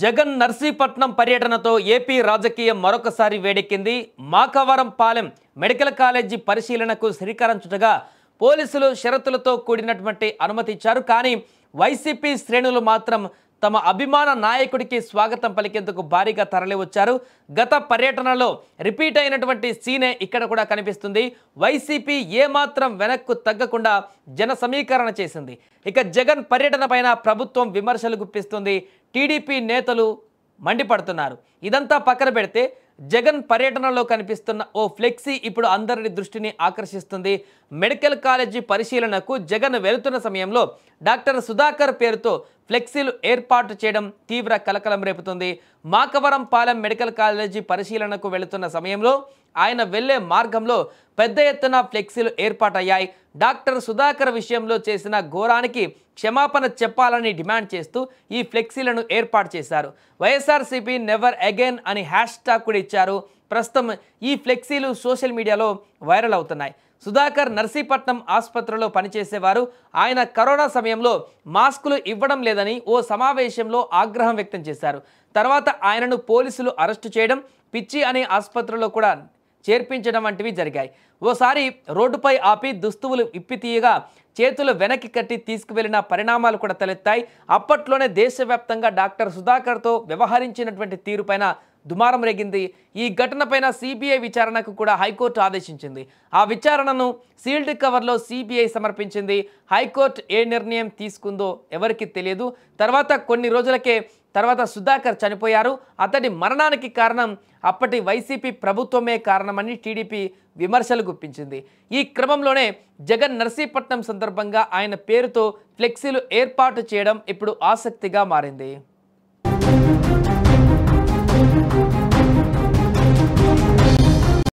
Jagan Narsipatnam పర్యటనతో AP రాజకీయం మరొకసారి వేడెక్కింది. మాకవరం పాలెం మెడికల్ కాలేజీ పరిశీలనకు శ్రీకారం చుట్టగా పోలీసులు షరతులతో కూడినటువంటి అనుమతి ఇచ్చారు. కానీ వైసీపీ శ్రేణులు మాత్రం తమ అభిమాన నాయకుడికి స్వాగతం పలికేందుకు భారీగా తరలివచ్చారు. గత పర్యటనలో రిపీట్ అయినటువంటి సీనే ఇక్కడ కూడా కనిపిస్తుంది. వైసీపీ ఏమాత్రం వెనక్కు తగ్గకుండా జన సమీకరణ చేసింది. ఇక జగన్ పర్యటన పైన ప్రభుత్వం విమర్శలు గుప్పిస్తుంది. టీడీపీ నేతలు మండిపడుతున్నారు. ఇదంతా పక్కన పెడితే జగన్ పర్యటనలో కనిపిస్తున్న ఓ ఫ్లెక్సీ ఇప్పుడు అందరి దృష్టిని ఆకర్షిస్తుంది. మెడికల్ కాలేజీ పరిశీలనకు జగన్ వెళుతున్న సమయంలో డాక్టర్ సుధాకర్ పేరుతో ఫ్లెక్సీలు ఏర్పాటు చేయడం తీవ్ర కలకలం రేపుతుంది. మాకవరం పాలెం మెడికల్ కాలేజీ పరిశీలనకు వెళుతున్న సమయంలో ఆయన వెళ్లే మార్గంలో పెద్ద ఎత్తున ఫ్లెక్సీలు ఏర్పాటయ్యాయి. డాక్టర్ సుధాకర్ విషయంలో చేసిన ఘోరానికి క్షమాపణ చెప్పాలని డిమాండ్ చేస్తూ ఈ ఫ్లెక్సీలను ఏర్పాటు చేశారు. వైఎస్ఆర్సీపీ నెవర్ అగైన్ అని హ్యాష్ ట్యాగ్ కూడా ఇచ్చారు. ప్రస్తుతం ఈ ఫ్లెక్సీలు సోషల్ మీడియాలో వైరల్ అవుతున్నాయి. సుధాకర్ నర్సీపట్నం ఆసుపత్రిలో పనిచేసేవారు. ఆయన కరోనా సమయంలో మాస్కులు ఇవ్వడం లేదని ఓ సమావేశంలో ఆగ్రహం వ్యక్తం చేశారు. తర్వాత ఆయనను పోలీసులు అరెస్టు చేయడం, పిచ్చి అనే ఆసుపత్రిలో కూడా చేర్పించడం వంటివి జరిగాయి. ఓసారి రోడ్డుపై ఆపి దుస్తువులు ఇప్పితీయగా చేతులు వెనక్కి కట్టి తీసుకువెళ్లిన పరిణామాలు కూడా తలెత్తాయి. అప్పట్లోనే దేశవ్యాప్తంగా డాక్టర్ సుధాకర్తో వ్యవహరించినటువంటి తీరుపైన దుమారం రేగింది. ఈ ఘటనపైన సిబిఐ విచారణకు కూడా హైకోర్టు ఆదేశించింది. ఆ విచారణను సీల్డ్ కవర్లో సిబిఐ సమర్పించింది. హైకోర్టు ఏ నిర్ణయం తీసుకుందో ఎవరికి తెలియదు. తర్వాత కొన్ని రోజులకే సుధాకర్ చనిపోయారు. అతడి మరణానికి కారణం అప్పటి వైసీపీ ప్రభుత్వమే కారణమని టీడీపీ విమర్శలు గుప్పించింది. ఈ క్రమంలోనే జగన్ నర్సీపట్నం సందర్భంగా ఆయన పేరుతో ఫ్లెక్సీలు ఏర్పాటు చేయడం ఇప్పుడు ఆసక్తిగా మారింది.